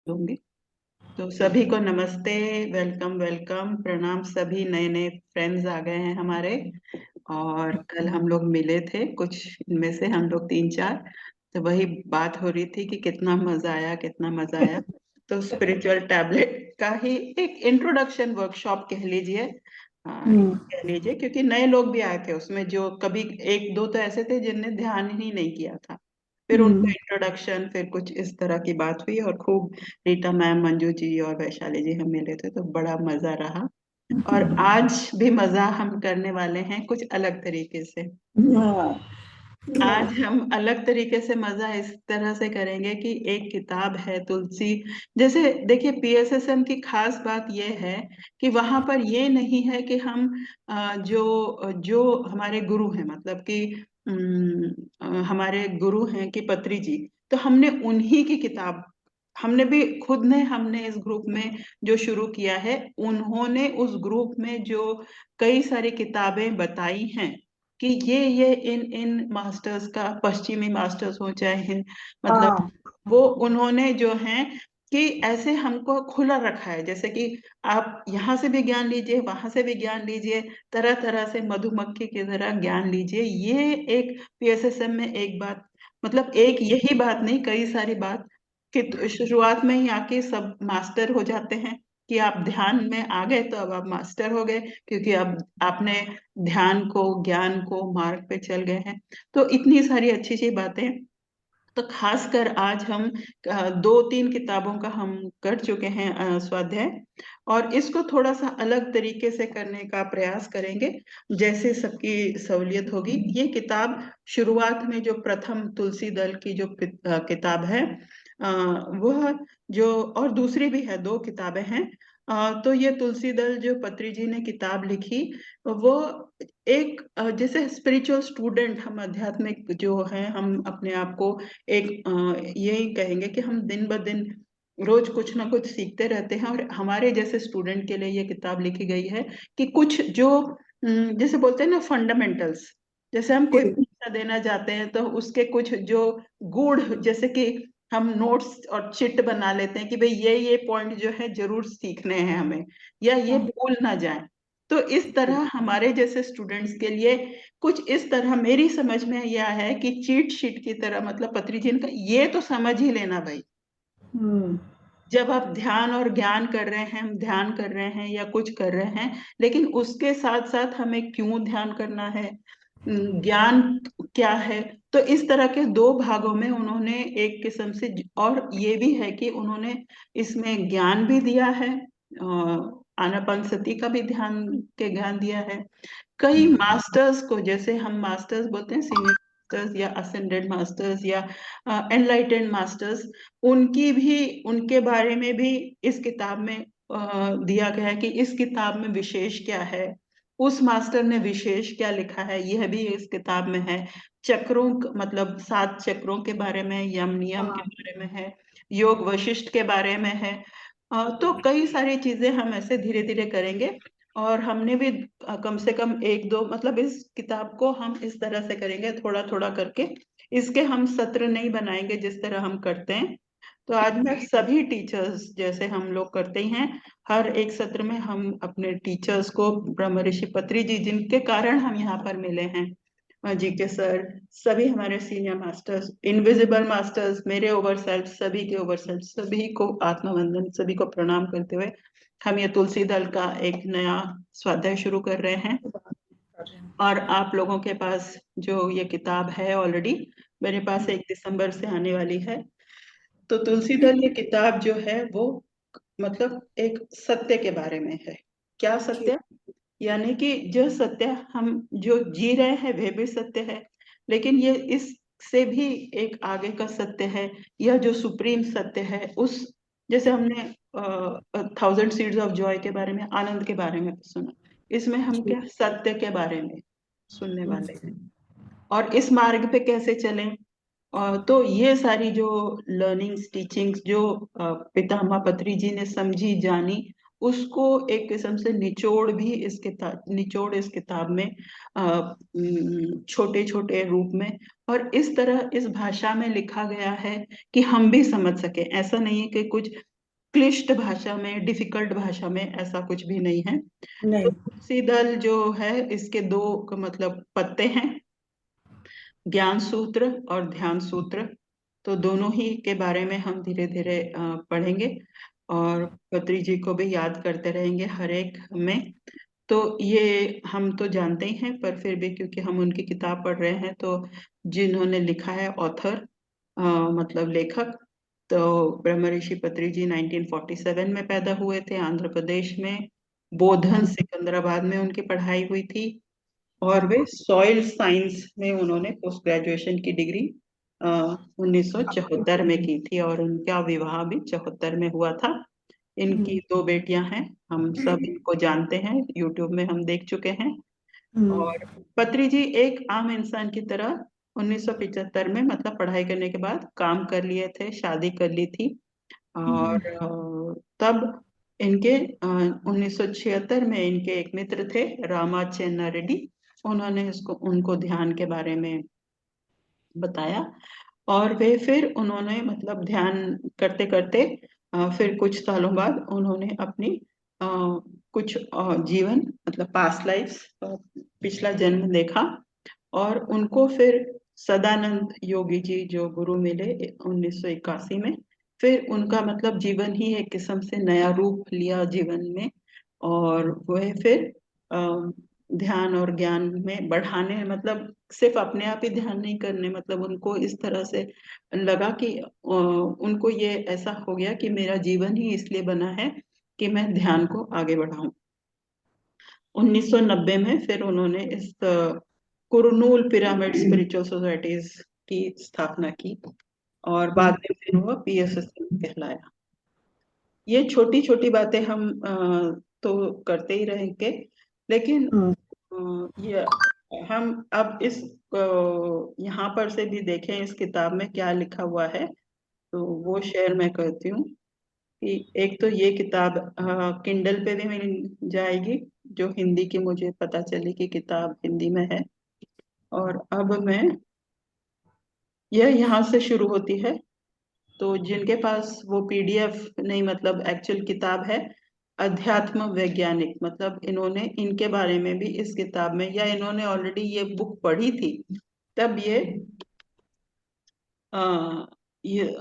होंगे। तो सभी को नमस्ते, वेलकम वेलकम, प्रणाम। सभी नए नए फ्रेंड्स आ गए हैं हमारे। और कल हम लोग मिले थे, कुछ इनमें से हम लोग तीन चार। तो वही बात हो रही थी कि कितना मजा आया, कितना मजा आया। तो स्पिरिचुअल टैबलेट का ही एक इंट्रोडक्शन वर्कशॉप कह लीजिए। हम्म। कह लीजिए, क्योंकि नए लोग भी आए थे उसमें, जो कभी एक दो तो ऐसे थे जिनने ध्यान ही नहीं किया था। फिर उनका हम्म। इंट्रोडक्शन, फिर कुछ इस तरह की बात हुई, और खूब रीटा मैम, मंजू जी और वैशाली जी हम मिले थे, तो बड़ा मजा रहा। और आज भी मजा हम करने वाले हैं कुछ अलग तरीके से। हाँ। आज हम अलग तरीके से मजा इस तरह से करेंगे कि एक किताब है तुलसी। जैसे देखिए, पीएसएसएम की खास बात यह है कि वहां पर ये नहीं है कि हम जो जो हमारे गुरु हैं, मतलब कि हमारे गुरु हैं कि पत्री जी, तो हमने उन्हीं की किताब, हमने भी खुद ने, हमने इस ग्रुप में जो शुरू किया है, उन्होंने उस ग्रुप में जो कई सारी किताबें बताई हैं कि ये इन इन मास्टर्स का, पश्चिमी मास्टर्स हो चाहे हिंद, मतलब हाँ। वो उन्होंने जो है कि ऐसे हमको खुला रखा है, जैसे कि आप यहाँ से भी ज्ञान लीजिए, वहां से भी ज्ञान लीजिए, तरह तरह से मधुमक्खी की तरह ज्ञान लीजिए। ये एक पीएसएसएम में एक बात, मतलब एक यही बात नहीं, कई सारी बात कि शुरुआत में ही आके सब मास्टर हो जाते हैं, कि आप ध्यान में आ गए तो अब आप मास्टर हो गए, क्योंकि अब आपने ध्यान को, ज्ञान को मार्ग पे चल गए हैं। तो इतनी सारी अच्छी अच्छी बातें। तो खासकर आज हम दो तीन किताबों का हम कर चुके हैं स्वाध्याय, और इसको थोड़ा सा अलग तरीके से करने का प्रयास करेंगे, जैसे सबकी सहूलियत होगी। ये किताब शुरुआत में जो प्रथम तुलसी दल की जो किताब है, वह जो, और दूसरी भी है, दो किताबें हैं। तो ये तुलसी दल जो पत्री जी ने किताब लिखी, वो एक जैसे स्पिरिचुअल स्टूडेंट, हम आध्यात्मिक जो है, हम अपने आप को एक यही कहेंगे कि हम दिन ब दिन रोज कुछ ना कुछ सीखते रहते हैं, और हमारे जैसे स्टूडेंट के लिए ये किताब लिखी गई है कि कुछ जो जैसे बोलते हैं ना, फंडामेंटल्स, जैसे हम कोई ठीक। परीक्षा देना चाहते हैं तो उसके कुछ जो गुड़, जैसे कि हम नोट्स और चिट बना लेते हैं कि भाई ये पॉइंट जो है जरूर सीखने हैं हमें, या ये हाँ। भूल ना जाए। तो इस तरह हमारे जैसे स्टूडेंट्स के लिए कुछ इस तरह मेरी समझ में यह है कि चीट शीट की तरह, मतलब पत्री जी का ये तो समझ ही लेना भाई। हम्म। जब आप ध्यान और ज्ञान कर रहे हैं, हम ध्यान कर रहे हैं या कुछ कर रहे हैं, लेकिन उसके साथ साथ हमें क्यों ध्यान करना है, ज्ञान क्या है। तो इस तरह के दो भागों में उन्होंने एक किस्म से, और ये भी है कि उन्होंने इसमें ज्ञान भी दिया है, आनापानसति का भी ध्यान के ज्ञान दिया है। कई मास्टर्स को, जैसे हम मास्टर्स बोलते हैं, सीनियर मास्टर्स या असेंडेड मास्टर्स या एनलाइटेंड मास्टर्स, उनकी भी, उनके बारे में भी इस किताब में दिया गया है कि इस किताब में विशेष क्या है, उस मास्टर ने विशेष क्या लिखा है, यह भी इस किताब में है। चक्रों मतलब 7 चक्रों के बारे में, यम नियम के हाँ। बारे में है, योग वशिष्ठ के बारे में है। तो कई सारी चीजें हम ऐसे धीरे धीरे करेंगे। और हमने भी कम से कम एक दो, मतलब इस किताब को हम इस तरह से करेंगे, थोड़ा थोड़ा करके। इसके हम सत्र नहीं बनाएंगे जिस तरह हम करते हैं। तो आज मैं सभी टीचर्स, जैसे हम लोग करते ही हैं, हर एक सत्र में हम अपने टीचर्स को, ब्रह्म ऋषि पत्री जी जिनके कारण हम यहाँ पर मिले हैं, जी के सर, सभी हमारे सीनियर मास्टर्स, इनविजिबल मास्टर्स, मेरे ओवर सेल्फ, सभी के ओवर सेल्फ, सभी को आत्मवंदन, सभी को प्रणाम करते हुए हम ये तुलसी दल का एक नया स्वाध्याय शुरू कर रहे हैं। कर रहे हैं। और आप लोगों के पास जो ये किताब है ऑलरेडी, मेरे पास 1 दिसंबर से आने वाली है। तो तुलसी दल ये किताब जो है वो, मतलब एक सत्य के बारे में है। क्या ठीक। सत्य? यानी कि जो सत्य हम जो जी रहे हैं वे भी सत्य है, लेकिन ये इससे भी एक आगे का सत्य है। यह जो सुप्रीम सत्य है, उस, जैसे हमने 1000 सीड्स ऑफ जॉय के बारे में, आनंद के बारे में सुना, इसमें हम ठीक। क्या सत्य के बारे में सुनने हम्म। वाले हैं, और इस मार्ग पे कैसे चलें। तो ये सारी जो लर्निंग्स, टीचिंग्स जो पितामह पत्री जी ने समझी जानी, उसको एक किस्म से निचोड़ भी इस किताब, निचोड़ इस किताब में छोटे छोटे रूप में, और इस तरह इस भाषा में लिखा गया है कि हम भी समझ सके। ऐसा नहीं है कि कुछ क्लिष्ट भाषा में, डिफिकल्ट भाषा में, ऐसा कुछ भी नहीं है। तो नहीं। तुलसी दल जो है इसके दो मतलब पत्ते हैं, ज्ञान सूत्र और ध्यान सूत्र। तो दोनों ही के बारे में हम धीरे धीरे पढ़ेंगे और पत्री जी को भी याद करते रहेंगे हर एक में। तो ये हम तो जानते ही हैं, पर फिर भी क्योंकि हम उनकी किताब पढ़ रहे हैं, तो जिन्होंने लिखा है ऑथर, मतलब लेखक, तो ब्रह्म ऋषि पत्री जी 1947 में पैदा हुए थे आंध्र प्रदेश में, बोधन सिकंदराबाद में उनकी पढ़ाई हुई थी। और वे सॉइल साइंस में उन्होंने पोस्ट ग्रेजुएशन की डिग्री 1974 में की थी, और उनका विवाह भी 74 में हुआ था। इनकी दो बेटियां हैं, हम सब इनको जानते हैं, यूट्यूब में हम देख चुके हैं। और पत्री जी एक आम इंसान की तरह 1975 में मतलब पढ़ाई करने के बाद काम कर लिए थे, शादी कर ली थी। और तब इनके 1976 में इनके एक मित्र थे रामाचेन्ना रेड्डी, उन्होंने इसको उनको ध्यान के बारे में बताया। और वे फिर उन्होंने मतलब ध्यान करते करते फिर कुछ सालों बाद उन्होंने अपनी कुछ जीवन मतलब पास्ट लाइफ, पिछला जन्म देखा। और उनको फिर सदानंद योगी जी जो गुरु मिले 1981 में, फिर उनका मतलब जीवन ही एक किस्म से नया रूप लिया जीवन में। और वह फिर अ, ध्यान और ज्ञान में बढ़ाने, मतलब सिर्फ अपने आप ही ध्यान नहीं करने, मतलब उनको इस तरह से लगा कि उनको ये ऐसा हो गया कि मेरा जीवन ही इसलिए बना है कि मैं ध्यान को आगे बढ़ाऊं। 1990 में फिर उन्होंने इस कुरनूल पिरामिड स्पिरिचुअल सोसाइटीज की स्थापना की, और बाद में फिर वो पीएसएस कहलाया। ये छोटी छोटी बातें हम तो करते ही रहेंगे, लेकिन ये हम अब इस यहाँ पर से भी देखें इस किताब में क्या लिखा हुआ है, तो वो शेयर मैं करती हूँ। कि एक तो ये किताब किंडल पे भी मिल जाएगी, जो हिंदी की मुझे पता चली कि किताब हिंदी में है। और अब मैं यह यहाँ से शुरू होती है, तो जिनके पास वो पीडीएफ नहीं, मतलब एक्चुअल किताब है, अध्यात्म वैज्ञानिक, मतलब इन्होंने इनके बारे में भी इस किताब में, या इन्होंने ऑलरेडी ये बुक पढ़ी थी तब आ, ये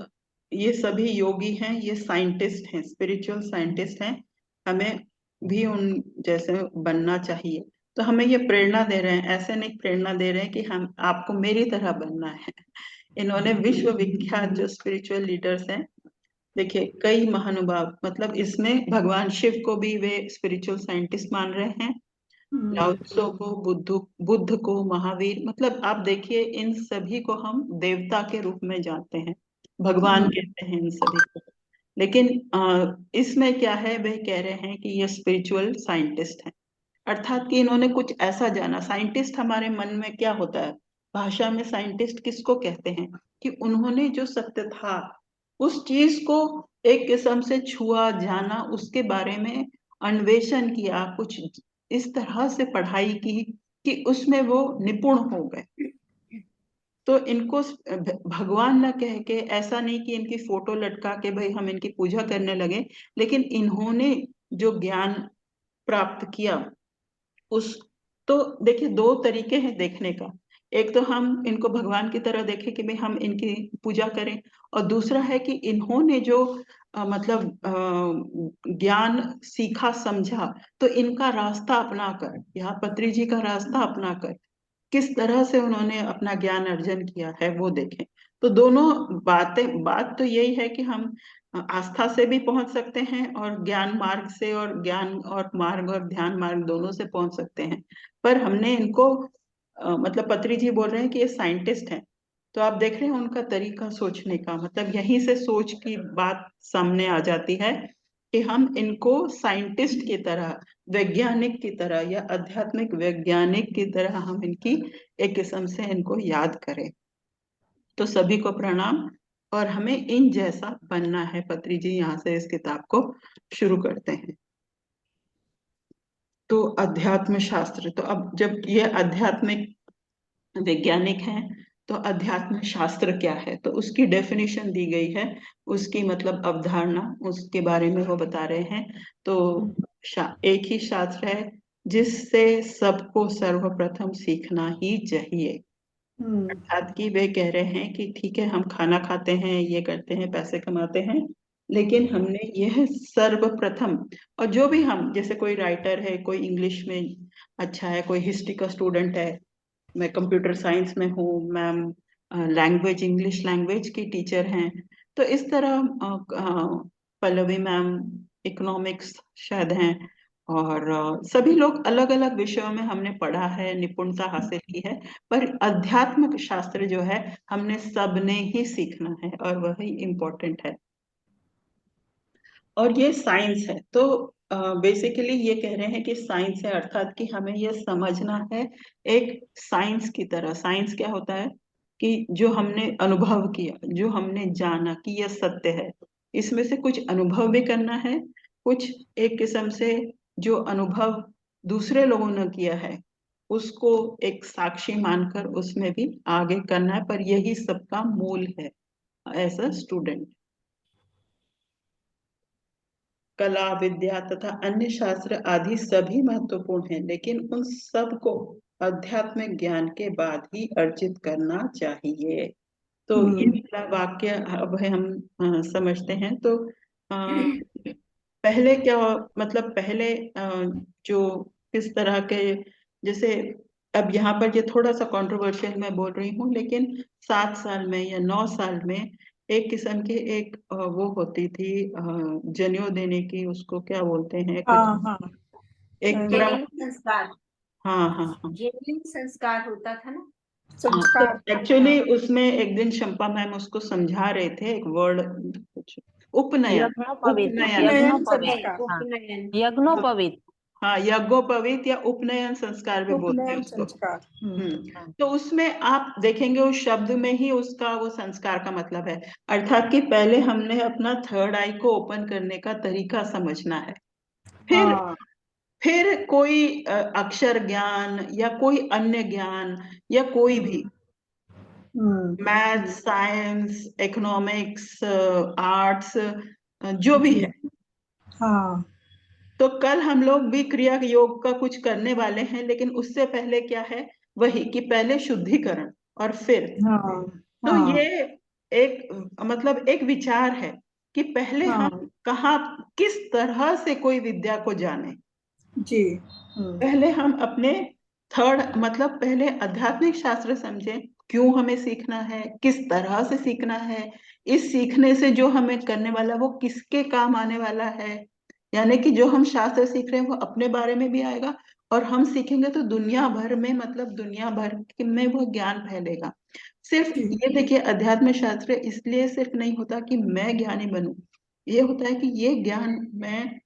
ये सभी योगी हैं, ये साइंटिस्ट हैं, स्पिरिचुअल साइंटिस्ट हैं। हमें भी उन जैसे बनना चाहिए। तो हमें ये प्रेरणा दे रहे हैं, ऐसे नहीं प्रेरणा दे रहे हैं कि हम आपको मेरी तरह बनना है। इन्होंने विश्व विख्यात जो स्पिरिचुअल लीडर्स हैं, देखिए कई महानुभाव, मतलब इसमें भगवान शिव को भी वे स्पिरिचुअल साइंटिस्ट मान रहे हैं, लाओ त्सो को, बुद्ध को, महावीर, मतलब आप देखिए इन सभी को हम देवता के रूप में जानते हैं, भगवान कहते हैं इन सभी को। लेकिन इसमें क्या है, वे कह रहे हैं कि ये स्पिरिचुअल साइंटिस्ट हैं, अर्थात कि इन्होंने कुछ ऐसा जाना। साइंटिस्ट हमारे मन में क्या होता है, भाषा में साइंटिस्ट किसको कहते हैं, कि उन्होंने जो सत्य था उस चीज को एक किस्म से छुआ, जाना, उसके बारे में अन्वेषण किया, कुछ इस तरह से पढ़ाई की कि उसमें वो निपुण हो गए। तो इनको भगवान न कह के, ऐसा नहीं कि इनकी फोटो लटका के भाई हम इनकी पूजा करने लगे, लेकिन इन्होंने जो ज्ञान प्राप्त किया उस, तो देखिए दो तरीके हैं देखने का। एक तो हम इनको भगवान की तरह देखें कि भाई हम इनकी पूजा करें, और दूसरा है कि इन्होंने जो मतलब ज्ञान सीखा समझा, तो इनका रास्ता अपनाकर, यहाँ पत्री जी का रास्ता अपनाकर किस तरह से उन्होंने अपना ज्ञान अर्जन किया है वो देखें। तो दोनों बातें, बात तो यही है कि हम आस्था से भी पहुंच सकते हैं, और ज्ञान मार्ग से, और ज्ञान और मार्ग और ध्यान मार्ग दोनों से पहुंच सकते हैं। पर हमने इनको मतलब पत्री जी बोल रहे हैं कि ये साइंटिस्ट हैं, तो आप देख रहे हैं उनका तरीका सोचने का, मतलब यहीं से सोच की बात सामने आ जाती है कि हम इनको साइंटिस्ट की तरह, वैज्ञानिक की तरह, या आध्यात्मिक वैज्ञानिक की तरह हम इनकी एक किस्म से इनको याद करें। तो सभी को प्रणाम, और हमें इन जैसा बनना है। पत्री जी यहाँ से इस किताब को शुरू करते हैं। तो अध्यात्म शास्त्र, तो अब जब ये आध्यात्मिक वैज्ञानिक हैं, तो अध्यात्म शास्त्र क्या है, तो उसकी डेफिनेशन दी गई है, उसकी मतलब अवधारणा, उसके बारे में वो बता रहे हैं। तो एक ही शास्त्र है जिससे सबको सर्वप्रथम सीखना ही चाहिए। अर्थात कि वे कह रहे हैं कि ठीक है, हम खाना खाते हैं, ये करते हैं, पैसे कमाते हैं, लेकिन हमने यह सर्वप्रथम, और जो भी हम, जैसे कोई राइटर है, कोई इंग्लिश में अच्छा है, कोई हिस्ट्री का स्टूडेंट है, मैं कंप्यूटर साइंस में हूँ, मैम लैंग्वेज, इंग्लिश लैंग्वेज की टीचर हैं, तो इस तरह पल्लवी मैम इकोनॉमिक्स शायद हैं, और सभी लोग अलग अलग विषयों में हमने पढ़ा है, निपुणता हासिल की है, पर अध्यात्म शास्त्र जो है हमने सबने ही सीखना है, और वही इम्पोर्टेंट है, और ये साइंस है। तो बेसिकली ये कह रहे हैं कि साइंस है, अर्थात कि हमें ये समझना है एक साइंस की तरह। साइंस क्या होता है कि जो हमने अनुभव किया, जो हमने जाना कि यह सत्य है, इसमें से कुछ अनुभव भी करना है, कुछ एक किस्म से जो अनुभव दूसरे लोगों ने किया है उसको एक साक्षी मानकर उसमें भी आगे करना है, पर यही सबका मूल है एज अ स्टूडेंट। कला, विद्या तथा अन्य शास्त्र आदि सभी महत्वपूर्ण हैं, लेकिन उन सब को आध्यात्मिक ज्ञान के बाद ही अर्जित करना चाहिए। तो ये पहला वाक्य अब है, हम समझते हैं। तो पहले क्या, मतलब पहले जो किस तरह के, जैसे अब यहाँ पर ये थोड़ा सा कंट्रोवर्शियल मैं बोल रही हूँ, लेकिन 7 साल में या 9 साल में एक किस्म की एक वो होती थी, जनेऊ देने की, उसको क्या बोलते हैं कुछ, हाँ एक पूरा, जेनेलिंग संस्कार, हाँ हाँ हाँ जेनेलिंग संस्कार होता था ना। हाँ। तो संस्कार। एक्चुअली उसमें एक दिन शंपा मैम उसको समझा रहे थे, एक वर्ड कुछ, उपनयन, यज्ञोपवीत, उपनयन, यज्ञोपवीत, संस्कार। हाँ, उपनयन। यज्ञोपवीत। हाँ, यज्ञोपवीत या उपनयन संस्कार भी बोलते हैं उपनयन उसको। संस्कार। तो उसमें आप देखेंगे उस शब्द में ही उसका वो संस्कार का मतलब है, अर्थात कि पहले हमने अपना थर्ड आई को ओपन करने का तरीका समझना है, फिर हाँ। फिर कोई अक्षर ज्ञान या कोई अन्य ज्ञान या कोई भी मैथ, साइंस, इकोनॉमिक्स, आर्ट्स, जो भी है। हाँ। तो कल हम लोग भी क्रिया योग का कुछ करने वाले हैं, लेकिन उससे पहले क्या है, वही कि पहले शुद्धिकरण और फिर, हाँ। तो हाँ। ये एक मतलब एक विचार है कि पहले हम हाँ कहाँ, किस तरह से कोई विद्या को जाने, जी। पहले हम अपने थर्ड, मतलब पहले आध्यात्मिक शास्त्र समझें, क्यों हमें सीखना है, किस तरह से सीखना है, इस सीखने से जो हमें करने वाला वो किसके काम आने वाला है, यानी कि जो हम शास्त्र सीख रहे हैं वो अपने बारे में भी आएगा, और हम सीखेंगे तो दुनिया भर में, मतलब दुनिया भर में वो ज्ञान फैलेगा। सिर्फ जी। ये देखिए, अध्यात्म शास्त्र इसलिए सिर्फ नहीं होता कि मैं ज्ञानी बनूं, ये होता है कि ये ज्ञान मैं,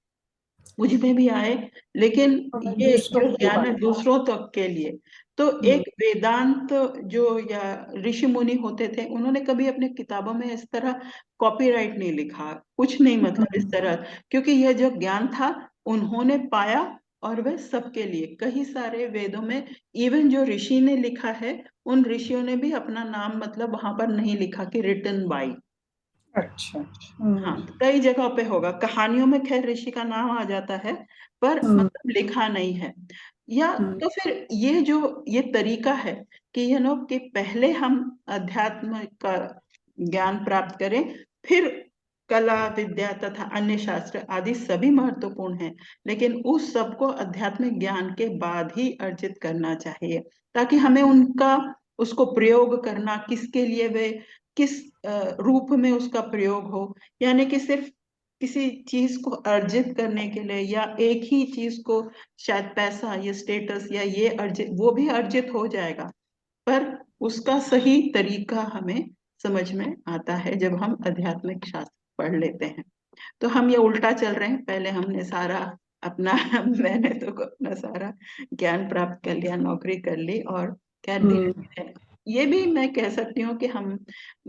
मुझ में भी आए, लेकिन हमें ये दूसरों जो को भी ज्ञान है बांटना। दूसरों तक के लिए। तो एक वेदांत जो, या ऋषि मुनि होते थे, उन्होंने कभी अपने किताबों में इस तरह कॉपीराइट नहीं लिखा, कुछ नहीं, मतलब इस तरह, क्योंकि यह जो ज्ञान था उन्होंने पाया, और वह सबके लिए, कई सारे वेदों में इवन जो ऋषि ने लिखा है, उन ऋषियों ने भी अपना नाम मतलब वहां पर नहीं लिखा कि रिटन बाई। अच्छा। हाँ, कई जगहों पे होगा, कहानियों में खैर ऋषि का नाम आ जाता है, पर मतलब लिखा नहीं है। या तो फिर ये जो ये तरीका है कि कि पहले हम अध्यात्म का ज्ञान प्राप्त करें, फिर कला, विद्या तथा अन्य शास्त्र आदि सभी महत्वपूर्ण हैं, लेकिन उस सबको आध्यात्मिक ज्ञान के बाद ही अर्जित करना चाहिए, ताकि हमें उनका, उसको प्रयोग करना, किसके लिए वे, किस रूप में उसका प्रयोग हो, यानी कि सिर्फ किसी चीज को अर्जित करने के लिए, या एक ही चीज को, शायद पैसा या स्टेटस या ये अर्जित, वो भी अर्जित हो जाएगा, पर उसका सही तरीका हमें समझ में आता है जब हम आध्यात्मिक शास्त्र पढ़ लेते हैं। तो हम ये उल्टा चल रहे हैं, पहले हमने सारा अपना मैंने तो अपना सारा ज्ञान प्राप्त कर लिया, नौकरी कर ली, और क्या धीरे धीरे, ये भी मैं कह सकती हूँ कि हम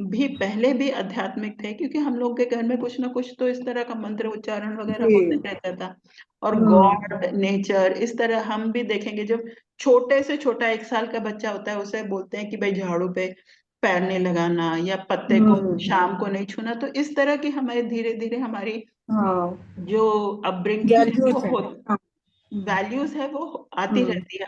भी पहले भी आध्यात्मिक थे, क्योंकि हम लोग के घर में कुछ ना कुछ तो इस तरह का मंत्र उच्चारण वगैरह होते जी। रहता था, और गॉड, नेचर, इस तरह हम भी देखेंगे, जब छोटे से छोटा 1 साल का बच्चा होता है उसे बोलते हैं कि भाई झाड़ू पे पैर नहीं लगाना या पत्ते को शाम को नहीं छूना। तो इस तरह की हमारे धीरे धीरे हमारी हाँ जो अपब्रिंगिंग है वो वैल्यूज है। हाँ वैल्यूज है वो हम्म,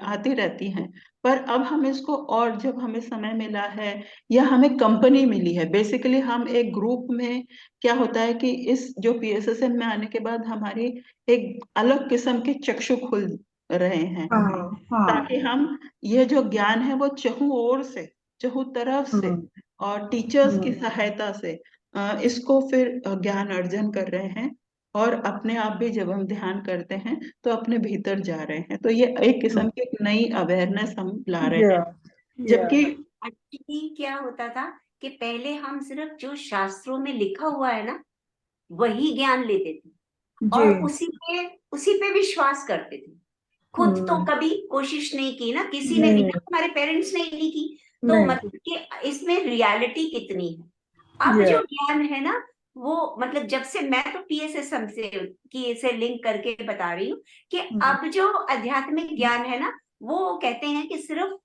आती रहती हैं। पर अब हम इसको, और जब हमें समय मिला है या हमें कंपनी मिली है, बेसिकली हम एक ग्रुप में, क्या होता है कि इस जो पीएसएसएम में आने के बाद हमारी एक अलग किस्म के चक्षु खुल रहे हैं, हाँ हाँ ताकि हम ये जो ज्ञान है वो चहुं ओर से, चहुं तरफ से, हम्म और टीचर्स की हम्म सहायता से इसको फिर ज्ञान अर्जन कर रहे हैं। और अपने आप भी जब हम ध्यान करते हैं तो अपने भीतर जा रहे हैं। तो ये एक किस्म की एक नई अवेयरनेस हम ला रहे या हैं। या जबकि एक्चुअली क्या होता था कि पहले हम सिर्फ जो शास्त्रों में लिखा हुआ है ना वही ज्ञान लेते थे जी और उसी पे विश्वास करते थे। खुद तो कभी कोशिश नहीं की ना, किसी ने भी नहीं ना, हमारे पेरेंट्स ने नहीं की। तो नहीं मतलब कि इसमें रियलिटी कितनी है। अब या जो ज्ञान है ना वो मतलब जब से मैं तो पीएसएसएम से लिंक करके बता रही हूँ कि अब जो आध्यात्मिक ज्ञान है ना वो कहते हैं कि सिर्फ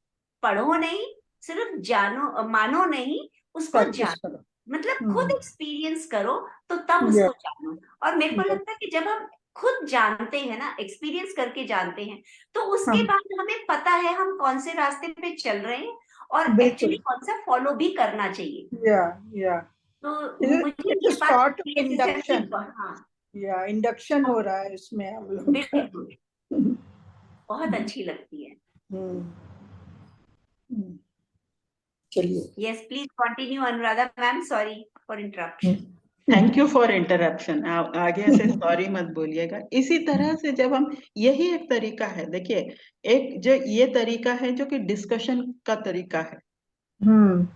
पढ़ो नहीं, सिर्फ जानो मानो नहीं, उसको प्रैक्टिस जानो। करो। मतलब खुद हम्म एक्सपीरियंस करो तो तब या उसको जानो। और मेरे को लगता है कि जब हम खुद जानते हैं ना, एक्सपीरियंस करके जानते हैं, तो उसके हाँ बाद हमें पता है हम कौन से रास्ते पे चल रहे हैं और एक्चुअली बिल्कुल कौन सा फॉलो भी करना चाहिए। या या तो मुझे इट ये इज बात सॉर्ट ऑफ पीएसएसएम की, इंडक्शन। हाँ या इंडक्शन हो रहा है इसमें हम लोग का। बिल्कुल बहुत अच्छी लगती है। हम्म, हम्म, चलिए। Yes please continue Anuradha ma'am, sorry for interruption. Thank you for interruption. आगे से सॉरी मत बोलिएगा। इसी तरह से जब हम, यही एक तरीका है, देखिए, एक जो ये तरीका है जो कि डिस्कशन का तरीका है। हम्म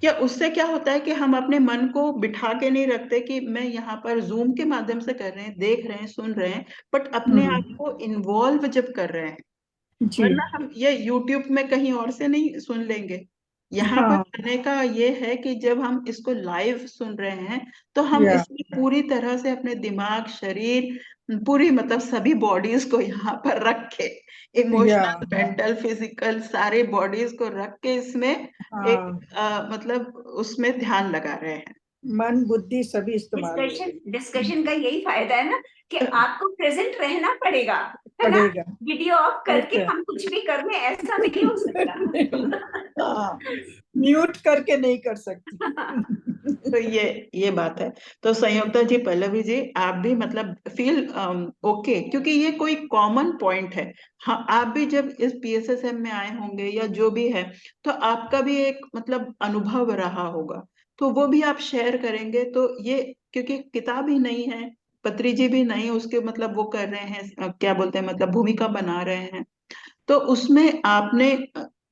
क्या उससे क्या होता है कि हम अपने मन को बिठा के नहीं रखते कि मैं यहाँ पर जूम के माध्यम से कर रहे हैं, देख रहे हैं, सुन रहे हैं, बट अपने आप हम्म, को इन्वॉल्व जब कर रहे हैं। जी वरना हम ये यूट्यूब में कहीं और से नहीं सुन लेंगे। यहाँ पर हाँ आने का ये है कि जब हम इसको लाइव सुन रहे हैं तो हम या इसमें पूरी तरह से अपने दिमाग, शरीर, पूरी मतलब सभी बॉडीज को यहाँ पर रख के, या इमोशनल, मेंटल, फिजिकल, सारे बॉडीज को रख के इसमें एक हाँ मतलब उसमें ध्यान लगा रहे हैं। मन बुद्धि सभी इस्तेमाल हो डिस्कशन रही डिस्कशन का यही फायदा है ना कि आपको प्रेजेंट रहना पड़ेगा, है ना। पड़ेगा। वीडियो ऑफ वो करके तो हम कुछ भी कर लें ऐसा नहीं हो सकता। हाँ म्यूट करके नहीं कर सकती। तो ये बात है। तो संयुक्ता जी, पल्लवी जी, आप भी मतलब फील ओके, क्योंकि ये कोई कॉमन पॉइंट है। हाँ, आप भी जब इस पीएसएसएम में आए होंगे या जो भी है, तो आपका भी एक मतलब अनुभव रहा होगा, तो वो भी आप शेयर करेंगे। तो ये, क्योंकि किताब ही नहीं है, पत्री जी भी नहीं उसके मतलब वो कर रहे हैं, क्या बोलते हैं, मतलब भूमिका बना रहे हैं, तो उसमें आपने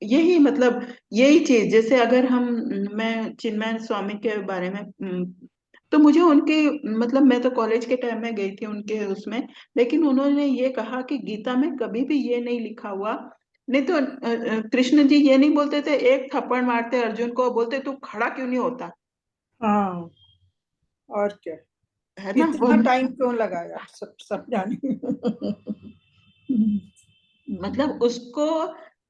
यही मतलब यही चीज, जैसे अगर हम, मैं चिन्मय स्वामी के बारे में, तो मुझे उनके मतलब, मैं तो कॉलेज के टाइम में गई थी उनके उसमें, लेकिन उन्होंने ये कहा कि गीता में कभी भी ये नहीं लिखा हुआ। नहीं तो कृष्ण जी ये नहीं बोलते थे, एक थप्पड़ मारते अर्जुन को, बोलते तू खड़ा क्यों नहीं होता, हाँ और क्या, है ना वो। इतना टाइम क्यों लगाया सब सब जाने में। मतलब उसको,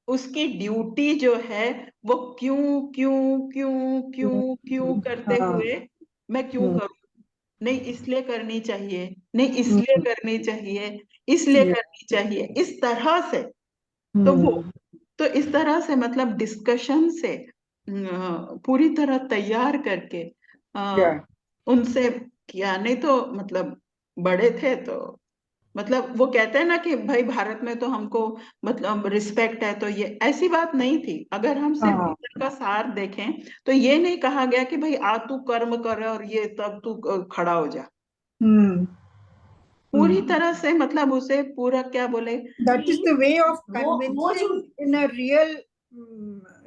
उसकी ड्यूटी जो है वो क्यों क्यों क्यों क्यों क्यों करते हाँ हुए, मैं क्यों हम्म, करूं, नहीं इसलिए करनी चाहिए, नहीं इसलिए हम्म, करनी चाहिए, इसलिए या, करनी चाहिए, इस तरह से। तो वो, हम्म, तो इस तरह से मतलब डिस्कशन से पूरी तरह तैयार करके या, उनसे किया। नहीं तो मतलब बड़े थे तो मतलब वो कहते हैं ना कि भाई भारत में तो हमको मतलब रिस्पेक्ट है, तो ये ऐसी बात नहीं थी। अगर हम सिर्फ हाँ भीतर का सार देखें तो ये नहीं कहा गया कि भाई आ तू कर्म कर और ये तब तू खड़ा हो जा। हम्म पूरी तरह से मतलब उसे पूरा क्या बोले। That is the way of वो जो convincing in a real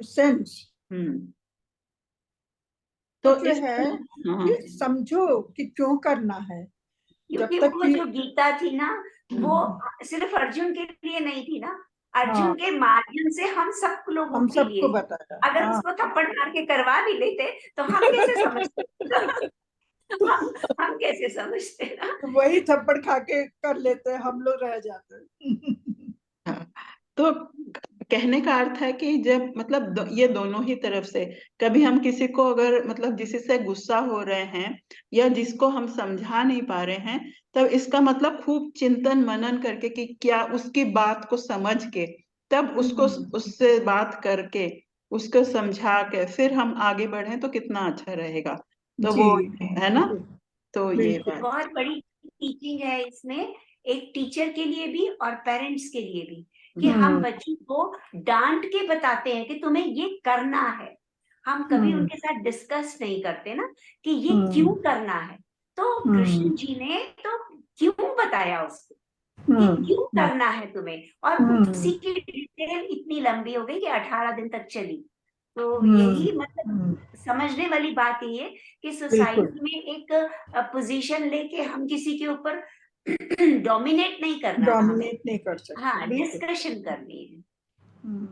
sense. Hmm. वो तो जो इस, है हाँ, कि समझो कि क्यों करना है, जब क्योंकि तक वो कि जो गीता थी ना वो हम्म, सिर्फ अर्जुन के लिए नहीं थी ना, हाँ अर्जुन के माध्यम से हम सब लोगों हम के सबको लिए थी। बताया। अगर हाँ उसको थप्पड़ मार के करवा भी लेते तो हम कैसे समझते। हम कैसे समझते ना। तो वही थप्पड़ खा के कर लेते हैं, हम लोग रह जाते हैं। हाँ। तो कहने का अर्थ है कि जब मतलब ये दोनों ही तरफ से, कभी हम किसी को अगर मतलब जिसी से गुस्सा हो रहे हैं या जिसको हम समझा नहीं पा रहे हैं, तब इसका मतलब खूब चिंतन मनन करके कि क्या उसकी बात को समझ के, तब उसको उससे बात करके उसको समझा के फिर हम आगे बढ़े तो कितना अच्छा रहेगा। तो जी वो है ना, तो ये बिल्कुल। बात। बहुत बड़ी टीचिंग है इसमें, एक टीचर के लिए भी और पेरेंट्स के लिए भी, कि हम बच्चों को डांट के बताते हैं कि तुम्हें ये करना है। हम कभी उनके साथ डिस्कस नहीं करते ना कि ये क्यों करना है। तो कृष्ण जी ने तो क्यों बताया उसको कि क्यों करना है तुम्हें, और उसी की डिटेल इतनी लंबी हो गई कि 18 दिन तक चली। तो यही मतलब समझने वाली बात ये है कि बिल्कुल सोसाइटी में एक पोजीशन लेके हम किसी के ऊपर डोमिनेट नहीं करना हमें, डोमिनेट नहीं कर सकते, हाँ बिल्कुल। डिस्कशन करनी है।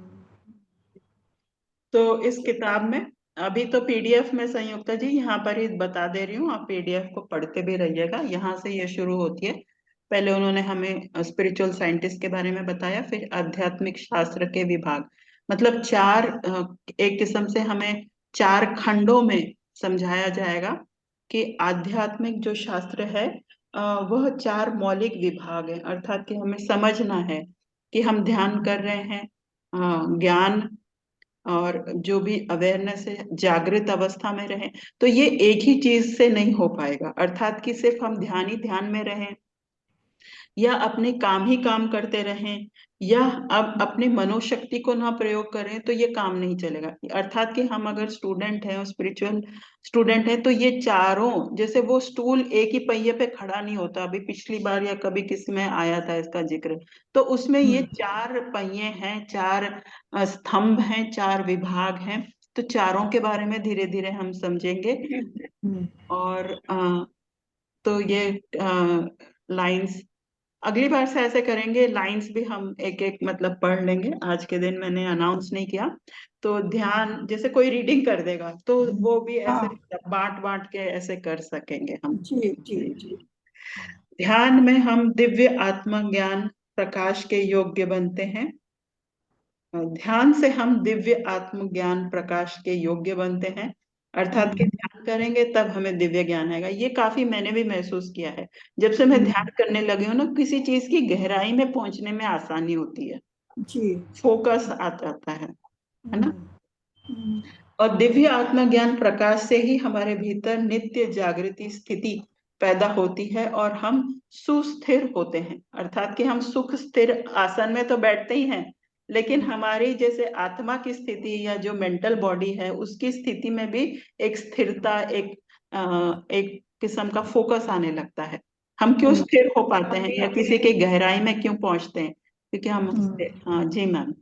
तो इस किताब में अभी तो पीडीएफ में संयुक्ता जी यहाँ पर ही बता दे रही हूँ, आप पीडीएफ को पढ़ते भी रहिएगा। यहाँ से ये शुरू होती है। पहले उन्होंने हमें स्पिरिचुअल साइंटिस्ट के बारे में बताया, फिर आध्यात्मिक शास्त्र के विभाग, मतलब चार एक किस्म से हमें चार खंडों में समझाया जाएगा कि आध्यात्मिक जो शास्त्र है वह चार मौलिक विभाग है। अर्थात कि हमें समझना है कि हम ध्यान कर रहे हैं, ज्ञान और जो भी अवेयरनेस है, जागृत अवस्था में रहें। तो ये एक ही चीज से नहीं हो पाएगा, अर्थात कि सिर्फ हम ध्यान ही ध्यान में रहें या अपने काम ही काम करते रहें या अब अपने मनोशक्ति को ना प्रयोग करें तो ये काम नहीं चलेगा। अर्थात कि हम अगर स्टूडेंट हैं और स्पिरिचुअल स्टूडेंट हैं तो ये चारों, जैसे वो स्टूल एक ही पहिए पे खड़ा नहीं होता, अभी पिछली बार या कभी किसी में आया था इसका जिक्र, तो उसमें ये चार पहिए हैं, चार स्तंभ हैं, चार विभाग हैं। तो चारों के बारे में धीरे धीरे हम समझेंगे। और तो ये लाइंस अगली बार से ऐसे करेंगे, लाइंस भी हम एक एक मतलब पढ़ लेंगे। आज के दिन मैंने अनाउंस नहीं किया, तो ध्यान जैसे कोई रीडिंग कर देगा तो वो भी ऐसे बांट बांट के ऐसे कर सकेंगे हम। जी जी जी। ध्यान में हम दिव्य आत्मज्ञान प्रकाश के योग्य बनते हैं। ध्यान से हम दिव्य आत्मज्ञान प्रकाश के योग्य बनते हैं, अर्थात कि ध्यान करेंगे तब हमें दिव्य ज्ञान आएगा। ये काफी मैंने भी महसूस किया है, जब से मैं ध्यान करने लगी हूँ ना, किसी चीज की गहराई में पहुंचने में आसानी होती है, जी फोकस आ जाता है ना। और दिव्य आत्मज्ञान प्रकाश से ही हमारे भीतर नित्य जागृति स्थिति पैदा होती है और हम सुस्थिर होते हैं। अर्थात कि हम सुख स्थिर आसन में तो बैठते ही हैं, लेकिन हमारी जैसे आत्मा की स्थिति या जो मेंटल बॉडी है उसकी स्थिति में भी एक स्थिरता, एक किस्म का फोकस आने लगता है। हम क्यों स्थिर हो पाते हैं या किसी के गहराई में क्यों पहुंचते हैं, क्योंकि हम हाँ जी मैम,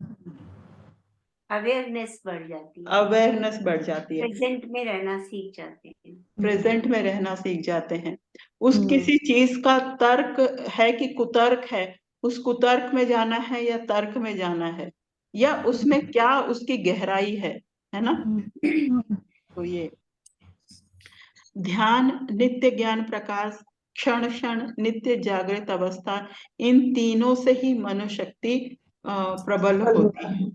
अवेयरनेस बढ़ जाती है, अवेयरनेस बढ़ जाती है, प्रेजेंट में रहना सीख जाते हैं। प्रेजेंट में रहना सीख जाते हैं। उस किसी चीज का तर्क है कि कुतर्क है, उस कुतर्क में जाना है या तर्क में जाना है, या उसमें क्या उसकी गहराई है ना। तो ये ध्यान, नित्य ज्ञान प्रकाश, क्षण क्षण नित्य जागृत अवस्था, इन तीनों से ही मनोशक्ति प्रबल होती है।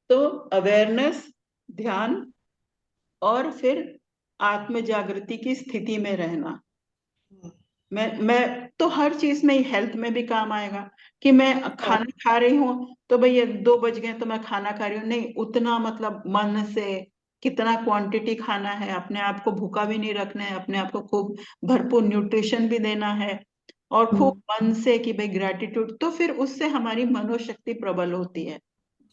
तो अवेयरनेस, ध्यान और फिर आत्म जागृति की स्थिति में रहना। मैं तो हर चीज में, हेल्थ में भी काम आएगा कि मैं खाना खा रही हूँ तो भैया 2 बज गए तो मैं खाना खा रही हूँ, नहीं, उतना मतलब मन से कितना क्वांटिटी खाना है, अपने आप को भूखा भी नहीं रखना है, अपने आप को खूब भरपूर न्यूट्रिशन भी देना है, और खूब मन से कि भाई ग्रेटिट्यूड, तो फिर उससे हमारी मनोशक्ति प्रबल होती है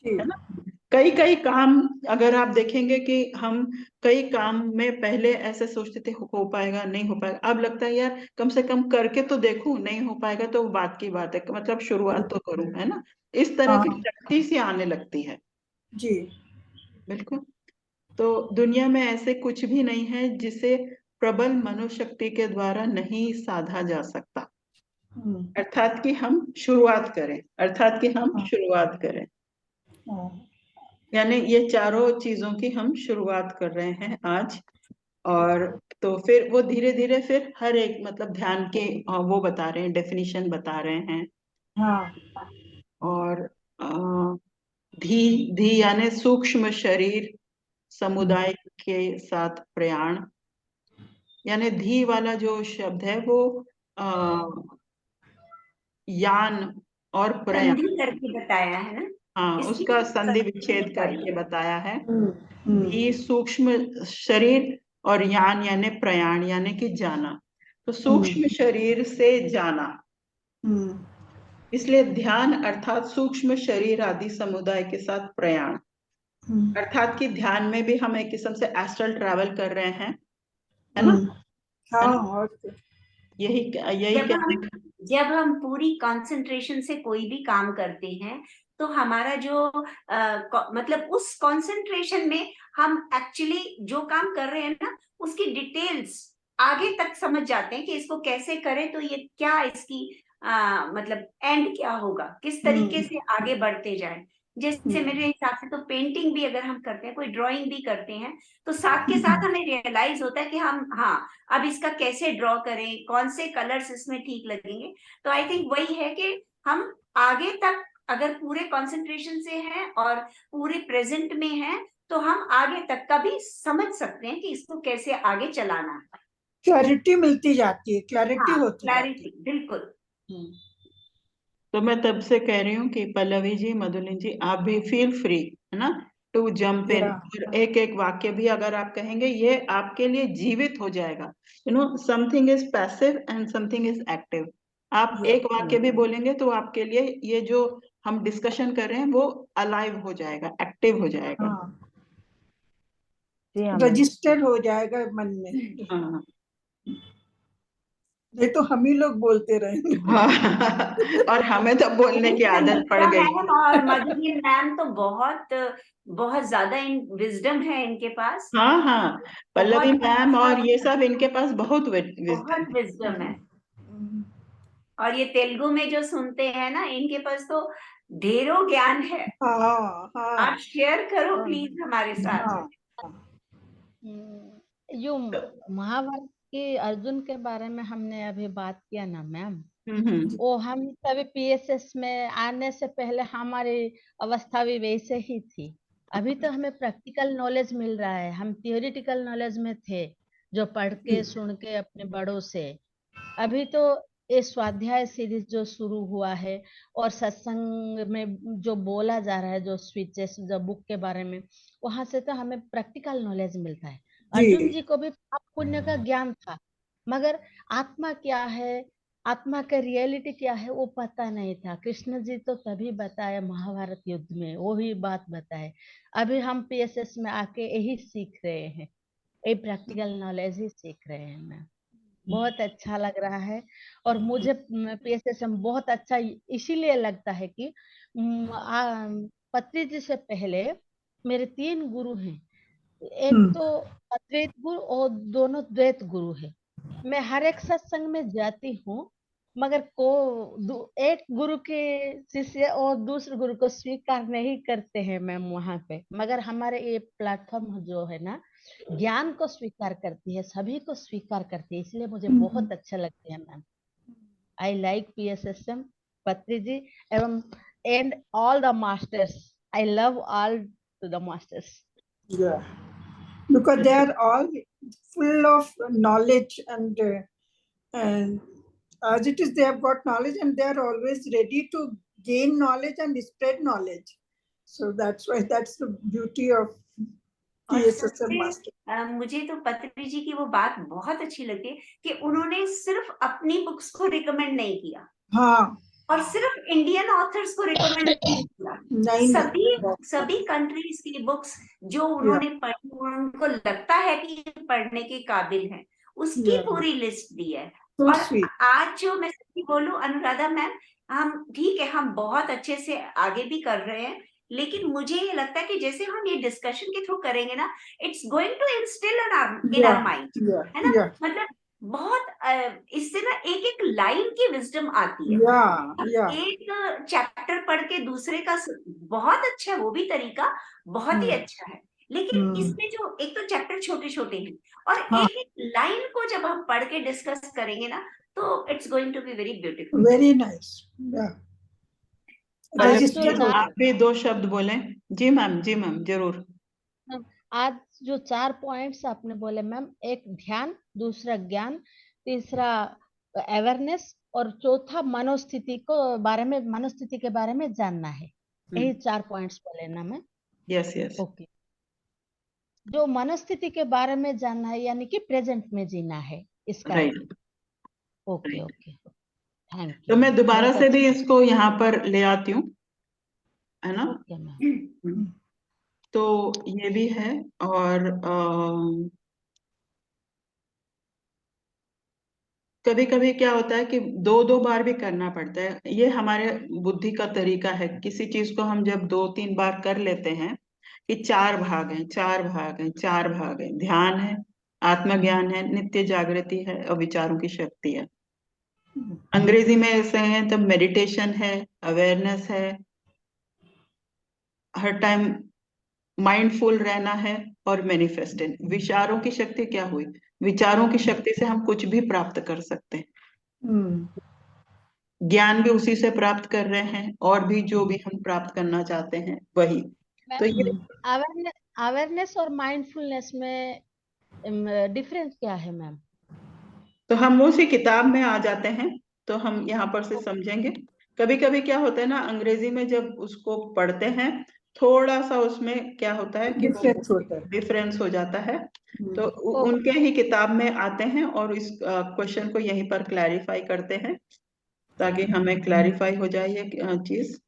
ना। कई कई काम अगर आप देखेंगे कि हम कई काम में पहले ऐसे सोचते थे हो पाएगा नहीं हो पाएगा, अब लगता है यार कम से कम करके तो देखूं, नहीं हो पाएगा तो बात की बात है, मतलब शुरुआत तो करूं, है ना। इस तरह की शक्ति सी आने लगती है। जी बिल्कुल। तो दुनिया में ऐसे कुछ भी नहीं है जिसे प्रबल मनोशक्ति के द्वारा नहीं साधा जा सकता। अर्थात कि हम शुरुआत करें, अर्थात कि हम शुरुआत करें, यानी ये चारों चीजों की हम शुरुआत कर रहे हैं आज। और तो फिर वो धीरे धीरे फिर हर एक मतलब ध्यान के वो बता रहे हैं, डेफिनेशन बता रहे हैं। हाँ और धी धी यानी सूक्ष्म शरीर समुदाय के साथ प्रयाण, यानी धी वाला जो शब्द है वो यान और प्रयाण, संधि करके बताया है ना, हाँ इसकी उसका संधि विच्छेद करके बताया है। धी सूक्ष्म शरीर और यान यानी प्रयाण यानी कि जाना। तो सूक्ष्म शरीर से जाना, इसलिए ध्यान अर्थात सूक्ष्म शरीर आदि समुदाय के साथ प्रयाण, अर्थात कि ध्यान में भी हम एक किस्म से एस्ट्रल ट्रैवल कर रहे हैं, है ना? हाँ, और यही यही कहने का। जब हम पूरी कंसंट्रेशन से कोई भी काम करते हैं तो हमारा जो मतलब उस कंसंट्रेशन में हम एक्चुअली जो काम कर रहे हैं ना उसकी डिटेल्स आगे तक समझ जाते हैं कि इसको कैसे करें तो ये क्या इसकी मतलब एंड क्या होगा, किस तरीके से आगे बढ़ते जाए। जैसे मेरे हिसाब से तो पेंटिंग भी अगर हम करते हैं, कोई ड्राइंग भी करते हैं, तो साथ के साथ हमें रियलाइज होता है कि हम अब इसका कैसे ड्रॉ करें, कौन से कलर्स इसमें ठीक लगेंगे। तो आई थिंक वही है कि हम आगे तक अगर पूरे कंसंट्रेशन से हैं और पूरे प्रेजेंट में हैं तो हम आगे तक का भी समझ सकते हैं कि इसको कैसे आगे चलाना है। क्लैरिटी मिलती जाती है, क्लैरिटी होती जाती है। क्लैरिटी, बिल्कुल। तो मैं तब से कह रही हूँ कि पल्लवी जी, मधुलिन जी, आप भी फील फ्री, है ना, टू जंप इन, और एक एक वाक्य भी अगर आप कहेंगे ये आपके लिए जीवित हो जाएगा। Something is passive and something is active. आप एक वाक्य भी बोलेंगे तो आपके लिए ये जो हम डिस्कशन कर रहे हैं वो अलाइव हो जाएगा, एक्टिव हो जाएगा। रजिस्टर हो जाएगा मन में। हाँ नहीं तो हम ही लोग बोलते रहेंगे। और हमें तो बोलने की आदत पड़ गई। मैम और मधुरी मैम तो बहुत बहुत ज्यादा विजडम है इनके पास। हाँ हाँ, पल्लवी मैम और ये सब इनके पास बहुत विजडम है। विजडम है। और ये तेलुगु में जो सुनते हैं ना, इनके पास तो ढेरों ज्ञान है। आप शेयर करो प्लीज हमारे साथ। जो महाभारत के अर्जुन के बारे में हमने अभी बात किया ना मैम, वो हम सभी पीएसएस में आने से पहले हमारी अवस्था भी वैसे ही थी। अभी तो हमें प्रैक्टिकल नॉलेज मिल रहा है, हम थियोरिटिकल नॉलेज में थे जो पढ़ के सुन के अपने बड़ों से। अभी तो ये स्वाध्याय सीरीज जो शुरू हुआ है और सत्संग में जो बोला जा रहा है, जो स्पीचेस, जो बुक के बारे में, वहां से तो हमें प्रैक्टिकल नॉलेज मिलता है। अर्जुन जी को भी पाप पुण्य का ज्ञान था, मगर आत्मा क्या है, आत्मा का रियलिटी क्या है वो पता नहीं था। कृष्ण जी तो तभी बताए महाभारत युद्ध में, वो ही बात बताए। अभी हम पीएसएस में आके यही सीख रहे हैं, ये प्रैक्टिकल नॉलेज ही सीख रहे हैं मैम। बहुत अच्छा लग रहा है। और मुझे पीएसएसएम बहुत अच्छा इसीलिए लगता है कि पत्री जी से पहले मेरे 3 गुरु हैं। एक तो अद्वैत गुरु और दोनों द्वैत गुरु है। मैं हर एक सत्संग में जाती हूँ, मगर एक गुरु के शिष्य और दूसरे गुरु को स्वीकार नहीं करते हैं मैम वहां पे। मगर हमारे ये प्लेटफॉर्म जो है ना, ज्ञान को स्वीकार करती है, सभी को स्वीकार करती है, इसलिए मुझे बहुत अच्छा लगता है ma'am. I like PSSM, Patri ji एवं and all the masters. I love all to the masters. Because they are all full of knowledge and as it is, they have got knowledge and they are always ready to gain knowledge and spread knowledge. So that's why that's the beauty of PSSM master. मुझे तो पत्री जी की वो बात बहुत अच्छी लगी कि उन्होंने सिर्फ अपनी बुक्स को रिकमेंड नहीं किया, और सिर्फ इंडियन ऑथर्स को रिकमेंड नहीं किया, सभी कंट्रीज की बुक्स जो उन्होंने पढ़ी, उनको लगता है कि पढ़ने के काबिल है, उसकी पूरी लिस्ट दी है। और आज जो मैं सच्ची बोलूं अनुराधा मैम, हम ठीक है, हम बहुत अच्छे से आगे भी कर रहे हैं, लेकिन मुझे ये लगता है कि जैसे हम ये डिस्कशन के थ्रू करेंगे ना, it's going to instill in our mind, है ना। मतलब बहुत इससे ना एक एक लाइन की विजडम आती है। एक चैप्टर पढ़ के दूसरे का बहुत अच्छा है, वो भी तरीका बहुत ही अच्छा है, लेकिन इसमें जो एक तो चैप्टर छोटे छोटे हैं और एक एक लाइन को जब हम पढ़ के डिस्कस करेंगे ना, तो it's going to be very beautiful, very nice. आज पल्लवी जो जी, रजिस्टर आप भी 2 शब्द बोलें। जी मैम जरूर। आज जो 4 पॉइंट्स आपने बोले मैम, एक ध्यान, दूसरा ज्ञान, तीसरा अवेयरनेस और चौथा मनोस्थिति के बारे में जानना है। यही 4 पॉइंट्स बोले ना मैम? यस। ओके। जो मनोस्थिति के बारे में जानना है यानी कि प्रेजेंट में जीना है इसका। राइट। ओके ओके, थैंक तो यू। मैं दोबारा बहुत से भी अच्छा। इसको यहाँ पर ले आती हूँ, है ना? Okay ma'am. तो ये भी है, और कभी कभी क्या होता है कि 2-2 बार भी करना पड़ता है। ये हमारे बुद्धि का तरीका है। किसी चीज को हम जब 2-3 बार कर लेते हैं कि 4 भाग हैं। ध्यान है, आत्मज्ञान है, नित्य जागृति है और विचारों की शक्ति है। अंग्रेजी में ऐसे हैं तो मेडिटेशन है, अवेयरनेस है, हर टाइम माइंडफुल रहना है, और मैनिफेस्टेंट। विचारों की शक्ति क्या हुई? विचारों की शक्ति से हम कुछ भी प्राप्त कर सकते हैं। ज्ञान भी उसी से प्राप्त कर रहे हैं, और भी जो भी हम प्राप्त करना चाहते हैं वही। तो ये अवेयरनेस और माइंडफुलनेस में डिफरेंस क्या है मैम? तो हम उसी किताब में आ जाते हैं, तो हम यहाँ पर से समझेंगे। कभी कभी क्या होता है ना, अंग्रेजी में जब उसको पढ़ते हैं थोड़ा सा उसमें क्या होता है कि डिफरेंस होता है। डिफरेंस हो जाता है। तो उनके ही किताब में आते हैं और इस क्वेश्चन को यहीं पर क्लैरिफाई करते हैं, ताकि हमें क्लैरिफाई हो जाए ये चीज।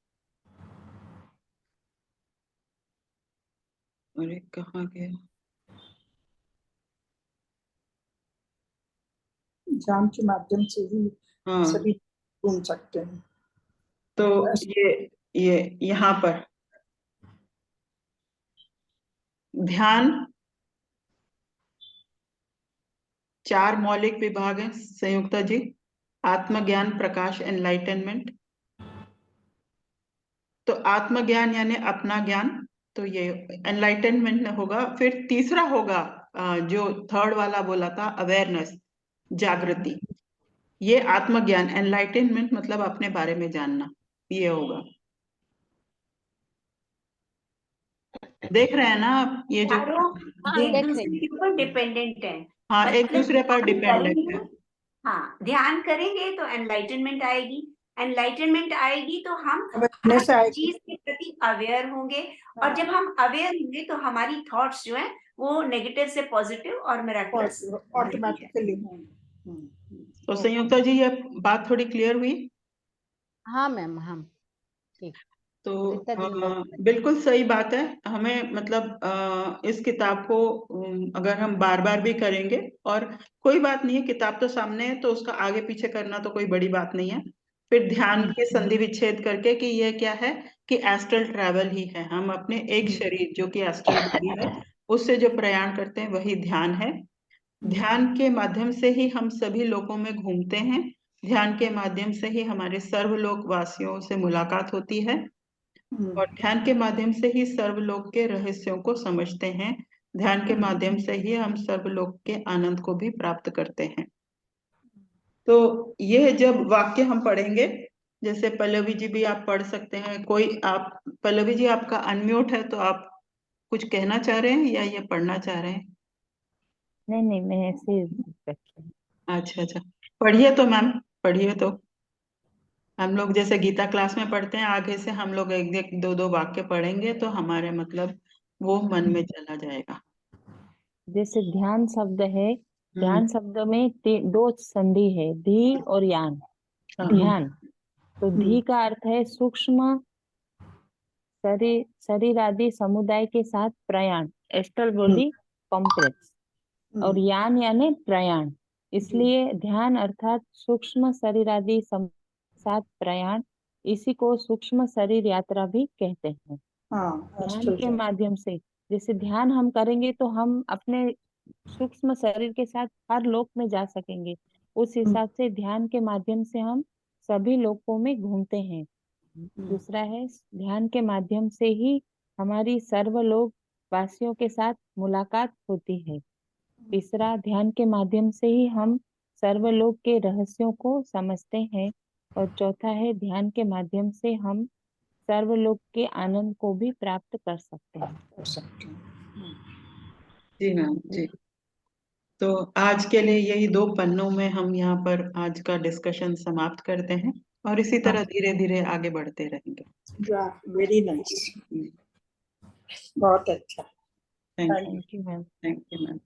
अरे कहाँ गया? ज्ञान के माध्यम से ही हाँ, सभी घूम सकते हैं। तो ये यहाँ पर ध्यान 4 मौलिक विभाग हैं संयुक्ता जी। आत्मज्ञान, प्रकाश, एनलाइटनमेंट। तो आत्मज्ञान यानी अपना ज्ञान, तो ये एनलाइटनमेंट होगा। फिर तीसरा होगा जो थर्ड वाला बोला था, अवेयरनेस, जागृति। ये आत्मज्ञान, एनलाइटनमेंट मतलब अपने बारे में जानना, ये होगा। देख रहे हैं ना आप ये जो? चारों एक दूसरे के ऊपर डिपेंडेंट है। हाँ, एक मतलब दूसरे पर ध्यान डिपेंडेंट करेंगे, है। हाँ ध्यान करेंगे तो एनलाइटनमेंट आएगी। एनलाइटनमेंट आएगी तो हम हर अवेयरनेस आएगी। चीज के प्रति अवेयर होंगे, और जब हम अवेयर होंगे तो हमारी थॉट्स जो है वो नेगेटिव से पॉजिटिव और मिराकुलस ऑटोमेटिकली होंगे। तो संयुक्ता जी ये बात थोड़ी क्लियर हुई? हाँ मैम, हाँ ठीक। तो रीता जी ने बिल्कुल सही बात है। हमें मतलब इस किताब को अगर हम बार बार भी करेंगे, और कोई बात नहीं है, किताब तो सामने है तो उसका आगे पीछे करना तो कोई बड़ी बात नहीं है। फिर ध्यान के संधि विच्छेद करके कि ये क्या है, कि एस्ट्रल ट्रैवल ही है। हम अपने एक शरीर जो कि एस्ट्रल बॉडी है उससे जो प्रयाण करते हैं वही ध्यान है। ध्यान के माध्यम से ही हम सभी लोकों में घूमते हैं। ध्यान के माध्यम से ही हमारे सर्वलोक वासियों से मुलाकात होती है, और ध्यान के माध्यम से ही सर्वलोक के रहस्यों को समझते हैं। ध्यान के माध्यम से ही हम सर्वलोक के आनंद को भी प्राप्त करते हैं। तो यह जब वाक्य हम पढ़ेंगे, जैसे पल्लवी जी भी आप पढ़ सकते हैं। कोई आप, पल्लवी जी आपका अनम्यूट है, तो आप कुछ कहना चाह रहे हैं या ये पढ़ना चाह रहे हैं? नहीं, मैं ऐसे ही रखी हूँ। अच्छा, पढ़िए तो मैम, पढ़िए तो। हम लोग जैसे गीता क्लास में पढ़ते हैं, आगे से हम लोग एक एक 2-2 वाक्य पढ़ेंगे तो हमारे मतलब वो मन में चला जाएगा। जैसे ध्यान शब्द है, हम्म, ध्यान शब्द में 2 संधि है, धी और यान। ध्यान, तो धी का अर्थ है सूक्ष्म शरीर आदि समुदाय के साथ प्रयाण, एस्ट्रल बॉडी कॉम्प्लेक्स। और यान यानी प्रयाण, इसलिए ध्यान अर्थात सूक्ष्म शरीर आदि साथ प्रयाण, इसी को सूक्ष्म शरीर यात्रा भी कहते हैं। ध्यान के माध्यम से, जैसे ध्यान हम करेंगे तो हम अपने सूक्ष्म शरीर के साथ हर लोक में जा सकेंगे। उस हिसाब से ध्यान के माध्यम से हम सभी लोकों में घूमते हैं। दूसरा है, ध्यान के माध्यम से ही हमारी सर्वलोक वासियों के साथ मुलाकात होती है। तीसरा, ध्यान के माध्यम से ही हम सर्वलोक के रहस्यों को समझते हैं। और चौथा है, ध्यान के माध्यम से हम सर्वलोक के आनंद को भी प्राप्त कर सकते हैं। कर सकते हैं। जी मैम जी। तो आज के लिए यही 2 पन्नों में हम यहाँ पर आज का डिस्कशन समाप्त करते हैं और इसी तरह धीरे धीरे आगे बढ़ते रहेंगे। वेरी नाइस, बहुत अच्छा। Thank thank you ma'am. You ma'am.